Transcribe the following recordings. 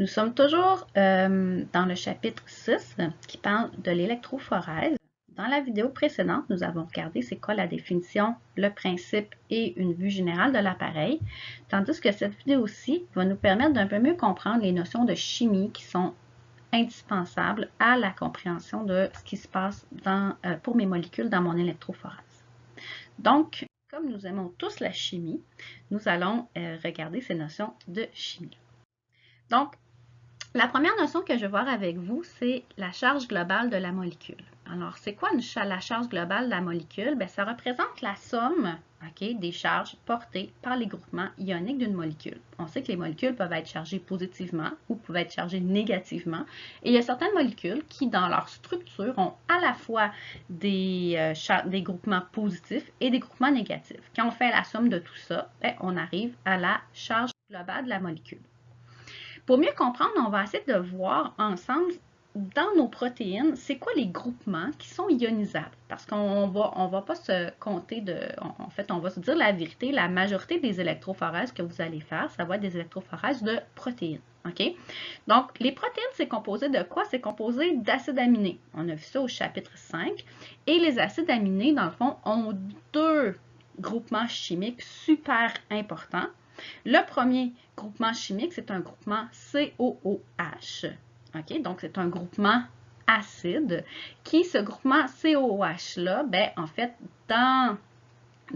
Nous sommes toujours dans le chapitre 6 qui parle de l'électrophorèse. Dans la vidéo précédente, nous avons regardé c'est quoi la définition, le principe et une vue générale de l'appareil, tandis que cette vidéo-ci va nous permettre d'un peu mieux comprendre les notions de chimie qui sont indispensables à la compréhension de ce qui se passe pour mes molécules dans mon électrophorèse. Donc, comme nous aimons tous la chimie, nous allons regarder ces notions de chimie. Donc, la première notion que je vais voir avec vous, c'est la charge globale de la molécule. Alors, c'est quoi la charge globale de la molécule? Bien, ça représente la somme des charges portées par les groupements ioniques d'une molécule. On sait que les molécules peuvent être chargées positivement ou peuvent être chargées négativement. Et il y a certaines molécules qui, dans leur structure, ont à la fois des groupements positifs et des groupements négatifs. Quand on fait la somme de tout ça, bien, on arrive à la charge globale de la molécule. Pour mieux comprendre, on va essayer de voir ensemble dans nos protéines, c'est quoi les groupements qui sont ionisables. Parce qu'on va pas se compter en fait, on va se dire la vérité, la majorité des électrophorèses que vous allez faire, ça va être des électrophorèses de protéines. OK? Donc, les protéines, c'est composé de quoi? C'est composé d'acides aminés. On a vu ça au chapitre 5. Et les acides aminés, dans le fond, ont deux groupements chimiques super importants. Le premier groupement chimique, c'est un groupement COOH. OK? Donc, c'est un groupement acide qui, ce groupement COOH-là, ben, en fait, dans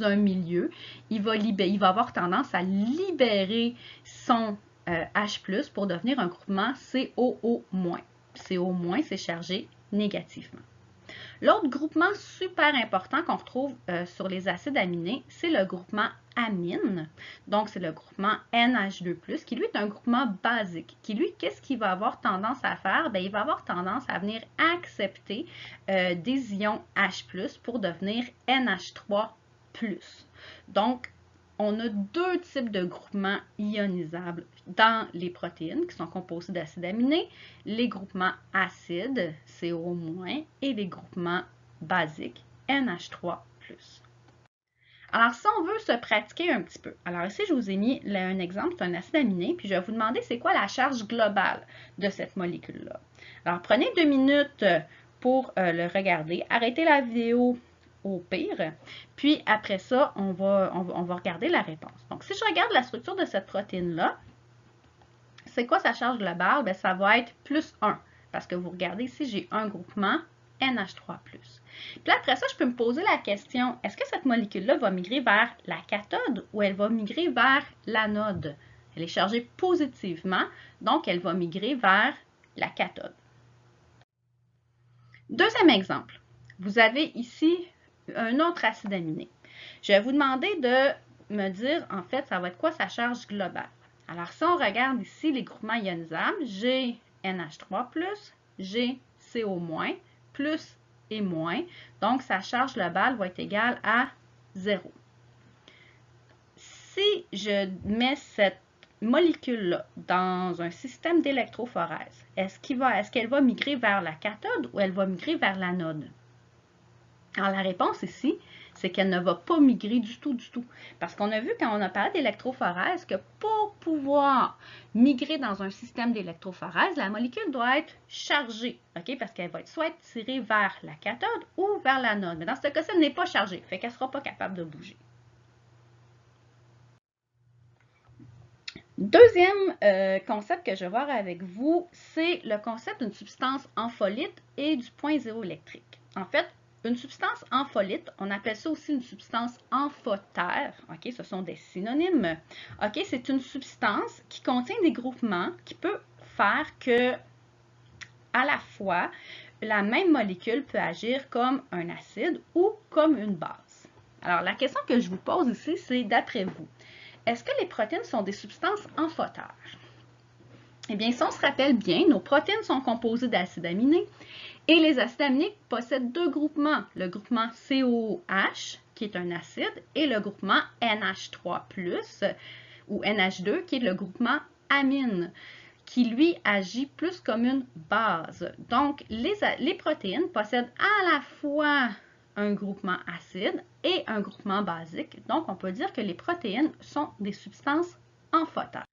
un milieu, il va avoir tendance à libérer son H+, pour devenir un groupement COO-. CO-, c'est chargé négativement. L'autre groupement super important qu'on retrouve sur les acides aminés, c'est le groupement amine. Donc, c'est le groupement NH2+, qui lui est un groupement basique. Qui lui, qu'est-ce qu'il va avoir tendance à faire? Bien, il va avoir tendance à venir accepter des ions H+, pour devenir NH3+. Donc, on a deux types de groupements ionisables dans les protéines qui sont composés d'acides aminés, les groupements acides, CO-, et les groupements basiques, NH3+. Alors, si on veut se pratiquer un petit peu, alors ici, je vous ai mis un exemple, c'est un acide aminé, puis je vais vous demander c'est quoi la charge globale de cette molécule-là. Alors, prenez 2 minutes pour le regarder, arrêtez la vidéo au pire. Puis après ça, on va regarder la réponse. Donc, si je regarde la structure de cette protéine-là, c'est quoi sa charge globale? Bien, ça va être plus 1. Parce que vous regardez ici, j'ai un groupement NH3+. Puis après ça, je peux me poser la question, est-ce que cette molécule-là va migrer vers la cathode ou elle va migrer vers l'anode? Elle est chargée positivement, donc elle va migrer vers la cathode. Deuxième exemple, vous avez ici un autre acide aminé. Je vais vous demander de me dire, en fait, ça va être quoi sa charge globale. Alors, si on regarde ici les groupements ionisables, j'ai NH3+, j'ai CO-, plus et moins. Donc, sa charge globale va être égale à 0. Si je mets cette molécule-là dans un système d'électrophorèse, est-ce qu'elle va migrer vers la cathode ou elle va migrer vers l'anode? Alors, la réponse ici, c'est qu'elle ne va pas migrer du tout. Parce qu'on a vu quand on a parlé d'électrophorèse que pour pouvoir migrer dans un système d'électrophorèse, la molécule doit être chargée, OK? Parce qu'elle va être soit tirée vers la cathode ou vers l'anode. Mais dans ce cas-ci, elle n'est pas chargée, fait qu'elle ne sera pas capable de bouger. Deuxième concept que je vais voir avec vous, c'est le concept d'une substance ampholyte et du point zéro électrique. En fait, une substance ampholyte, on appelle ça aussi une substance amphotère. OK, ce sont des synonymes. OK, c'est une substance qui contient des groupements qui peut faire que, à la fois, la même molécule peut agir comme un acide ou comme une base. Alors, la question que je vous pose ici, c'est d'après vous, est-ce que les protéines sont des substances amphotères? Eh bien, si on se rappelle bien, nos protéines sont composées d'acides aminés et les acides aminés possèdent deux groupements. Le groupement COOH, qui est un acide, et le groupement NH3+, ou NH2, qui est le groupement amine, qui lui agit plus comme une base. Donc, les protéines possèdent à la fois un groupement acide et un groupement basique. Donc, on peut dire que les protéines sont des substances amphotères.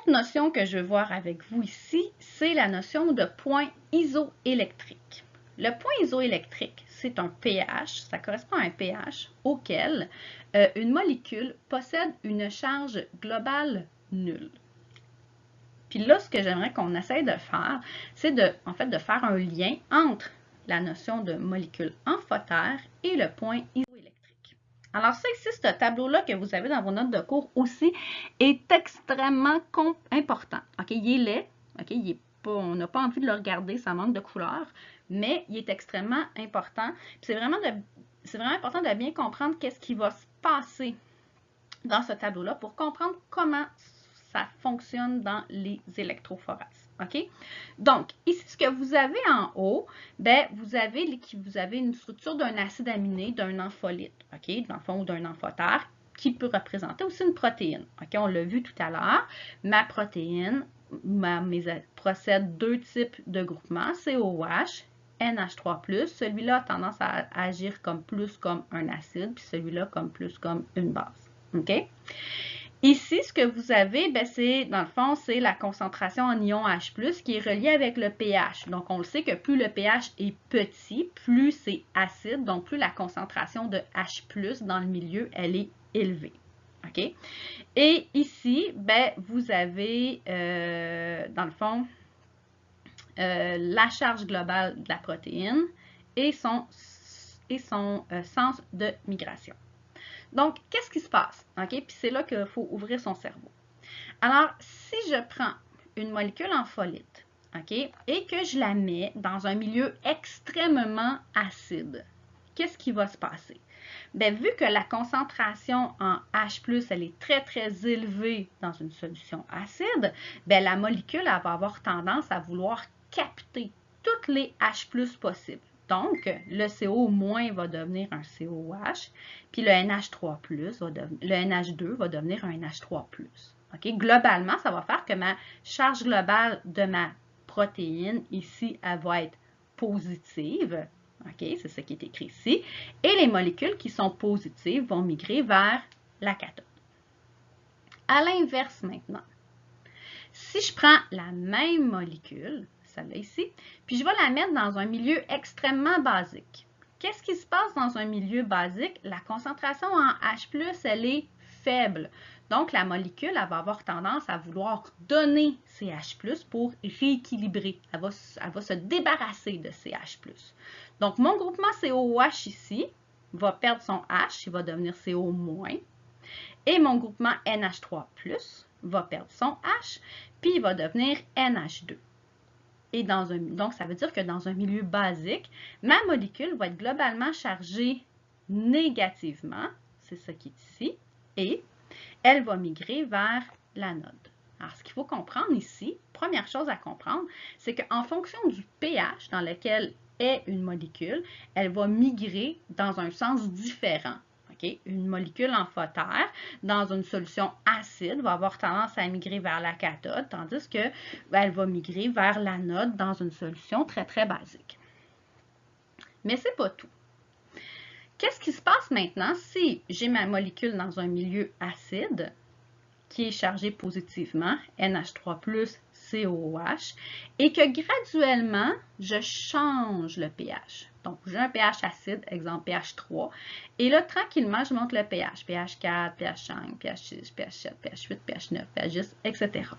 L'autre notion que je veux voir avec vous ici, c'est la notion de point isoélectrique. Le point isoélectrique, c'est un pH, ça correspond à un pH auquel une molécule possède une charge globale nulle. Puis là, ce que j'aimerais qu'on essaye de faire, c'est de faire un lien entre la notion de molécule amphotère et le point isoélectrique. Alors ça ici, ce tableau-là que vous avez dans vos notes de cours aussi est extrêmement important. OK, il est laid, OK, on n'a pas envie de le regarder, ça manque de couleur, mais il est extrêmement important. C'est vraiment important de bien comprendre qu'est-ce qui va se passer dans ce tableau-là pour comprendre comment ça fonctionne dans les électrophoraces. OK? Donc, ici, ce que vous avez en haut, vous avez une structure d'un acide aminé, d'un ampholyte, OK? Dans le fond, ou d'un amphotère, qui peut représenter aussi une protéine. OK? On l'a vu tout à l'heure. Ma protéine procède deux types de groupements, COOH, NH3+, celui-là a tendance à agir plus comme un acide, puis celui-là plus comme une base. OK? Ici, ce que vous avez, dans le fond, c'est la concentration en ion H+, qui est reliée avec le pH. Donc, on le sait que plus le pH est petit, plus c'est acide, donc plus la concentration de H+, dans le milieu, elle est élevée. OK? Et ici, vous avez, dans le fond, la charge globale de la protéine et son sens de migration. Donc, qu'est-ce qui se passe? OK? Puis c'est là qu'il faut ouvrir son cerveau. Alors, si je prends une molécule ampholyte, OK, et que je la mets dans un milieu extrêmement acide, qu'est-ce qui va se passer? Vu que la concentration en H+, elle est très, très élevée dans une solution acide, la molécule elle va avoir tendance à vouloir capter toutes les H+ possibles. Donc, le CO- va devenir un COH, puis le NH3+, le NH2 va devenir un NH3+. Okay? Globalement, ça va faire que ma charge globale de ma protéine, ici, elle va être positive. Okay? C'est ce qui est écrit ici. Et les molécules qui sont positives vont migrer vers la cathode. À l'inverse maintenant, si je prends la même molécule, celle-là ici, puis je vais la mettre dans un milieu extrêmement basique. Qu'est-ce qui se passe dans un milieu basique? La concentration en H+, elle est faible. Donc, la molécule, elle va avoir tendance à vouloir donner ces H+, pour rééquilibrer. Elle va se débarrasser de ces H+. Donc, mon groupement COOH ici va perdre son H, il va devenir CO-. Et mon groupement NH3+, va perdre son H, puis il va devenir NH2. Et donc, ça veut dire que dans un milieu basique, ma molécule va être globalement chargée négativement, c'est ce qui est ici, et elle va migrer vers l'anode. Alors, ce qu'il faut comprendre ici, première chose à comprendre, c'est qu'en fonction du pH dans lequel est une molécule, elle va migrer dans un sens différent. Okay? Une molécule amphotère dans une solution acide va avoir tendance à migrer vers la cathode, tandis qu'elle va migrer vers l'anode dans une solution très, très basique. Mais ce n'est pas tout. Qu'est-ce qui se passe maintenant si j'ai ma molécule dans un milieu acide qui est chargée positivement, NH3+, COOH, et que graduellement, je change le pH. Donc, j'ai un pH acide, exemple pH 3, et là, tranquillement, je monte le pH, pH 4, pH 5, pH 6, pH 7, pH 8, pH 9, pH 10, etc.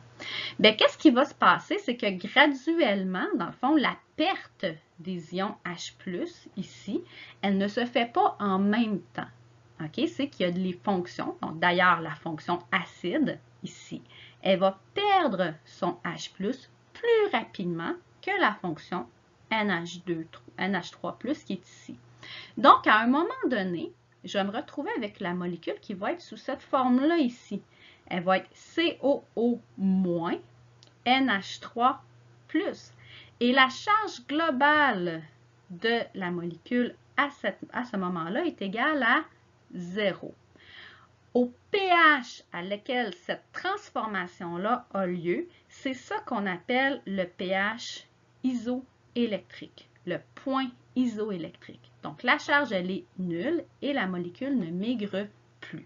Qu'est-ce qui va se passer? C'est que graduellement, dans le fond, la perte des ions H+, ici, elle ne se fait pas en même temps. Okay? C'est qu'il y a des fonctions. Donc, d'ailleurs, la fonction acide, ici, elle va perdre son H+, plus rapidement que la fonction NH3+, qui est ici. Donc, à un moment donné, je vais me retrouver avec la molécule qui va être sous cette forme-là ici. Elle va être COO-, NH3+. Et la charge globale de la molécule à ce moment-là est égale à 0. Au pH à lequel cette transformation-là a lieu, c'est ça qu'on appelle le pH isoélectrique, le point isoélectrique. Donc, la charge, elle est nulle et la molécule ne migre plus.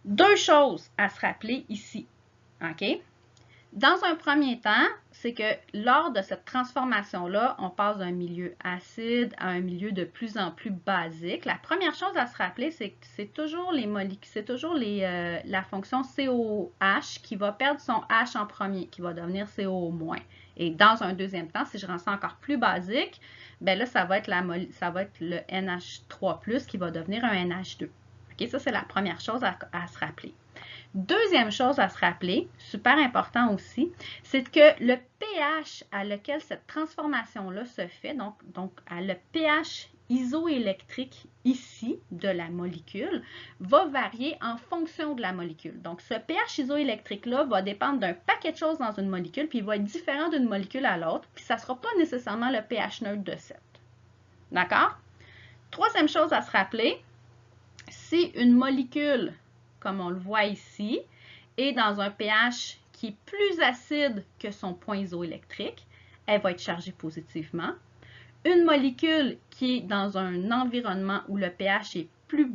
Deux choses à se rappeler ici. OK? Dans un premier temps, c'est que lors de cette transformation-là, on passe d'un milieu acide à un milieu de plus en plus basique. La première chose à se rappeler, c'est que c'est toujours les molécules, c'est toujours la fonction COH qui va perdre son H en premier, qui va devenir CO-. Et dans un deuxième temps, si je rends ça encore plus basique, ben là, ça va être le NH3+, qui va devenir un NH2. OK? Ça, c'est la première chose à se rappeler. Deuxième chose à se rappeler, super important aussi, c'est que le pH à lequel cette transformation-là se fait, donc le pH isoélectrique ici de la molécule, va varier en fonction de la molécule. Donc, ce pH isoélectrique-là va dépendre d'un paquet de choses dans une molécule, puis il va être différent d'une molécule à l'autre, puis ça ne sera pas nécessairement le pH neutre de 7. D'accord? Troisième chose à se rappeler, si une molécule, comme on le voit ici, est dans un pH qui est plus acide que son point isoélectrique, elle va être chargée positivement. Une molécule qui est dans un environnement où le pH est plus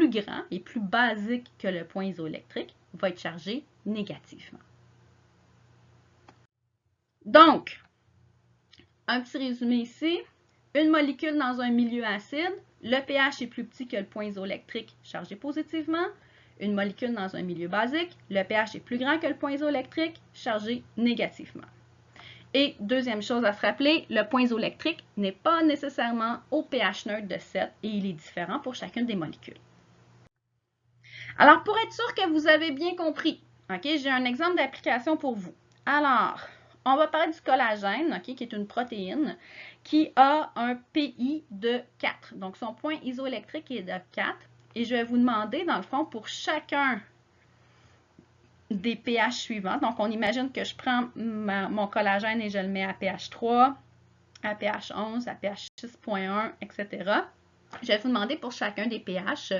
grand et plus basique que le point isoélectrique va être chargée négativement. Donc, un petit résumé ici. Une molécule dans un milieu acide, le pH est plus petit que le point isoélectrique chargé positivement. Une molécule dans un milieu basique, le pH est plus grand que le point isoélectrique chargé négativement. Et deuxième chose à se rappeler, le point isoélectrique n'est pas nécessairement au pH neutre de 7 et il est différent pour chacune des molécules. Alors, pour être sûr que vous avez bien compris, okay, j'ai un exemple d'application pour vous. Alors, on va parler du collagène, okay, qui est une protéine qui a un PI de 4. Donc, son point isoélectrique est de 4. Et je vais vous demander, dans le fond, pour chacun des pH suivants. Donc, on imagine que je prends mon collagène et je le mets à pH 3, à pH 11, à pH 6.1, etc. Je vais vous demander pour chacun des pH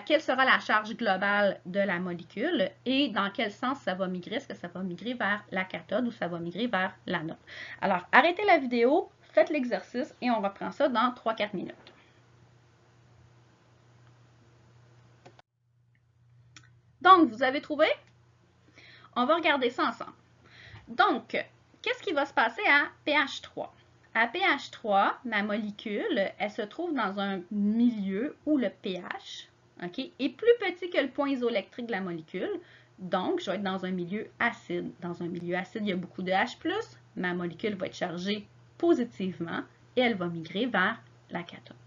quelle sera la charge globale de la molécule et dans quel sens ça va migrer. Est-ce que ça va migrer vers la cathode ou ça va migrer vers l'anode? Alors, arrêtez la vidéo, faites l'exercice et on reprend ça dans 3-4 minutes. Donc, vous avez trouvé? On va regarder ça ensemble. Donc, qu'est-ce qui va se passer à pH 3? À pH 3, ma molécule, elle se trouve dans un milieu où le pH, okay, est plus petit que le point isoélectrique de la molécule. Donc, je vais être dans un milieu acide. Dans un milieu acide, il y a beaucoup de H+. Ma molécule va être chargée positivement et elle va migrer vers la cathode.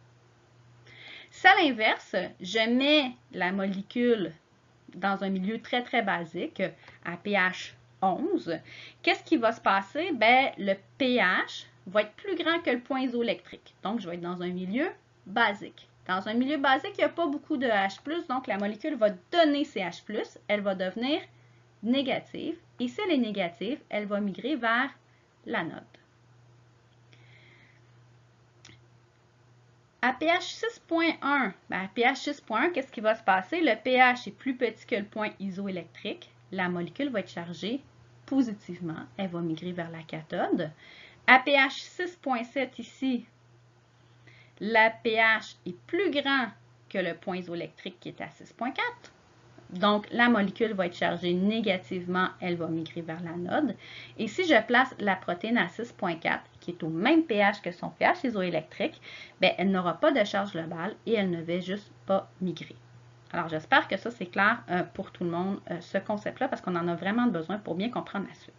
Si à l'inverse, je mets la molécule dans un milieu très, très basique, à pH 11, qu'est-ce qui va se passer? Bien, le pH va être plus grand que le point isoélectrique. Donc, je vais être dans un milieu basique. Dans un milieu basique, il n'y a pas beaucoup de H+, donc la molécule va donner ses H+, elle va devenir négative. Et si elle est négative, elle va migrer vers l'anode. À pH 6.1, à pH 6.1, qu'est-ce qui va se passer? Le pH est plus petit que le point isoélectrique. La molécule va être chargée positivement. Elle va migrer vers la cathode. À pH 6.7 ici, le pH est plus grand que le point isoélectrique qui est à 6.4. Donc, la molécule va être chargée négativement, elle va migrer vers l'anode. Et si je place la protéine à 6.4, qui est au même pH que son pH isoélectrique, bien, elle n'aura pas de charge globale et elle ne va juste pas migrer. Alors, j'espère que ça, c'est clair pour tout le monde, ce concept-là, parce qu'on en a vraiment besoin pour bien comprendre la suite.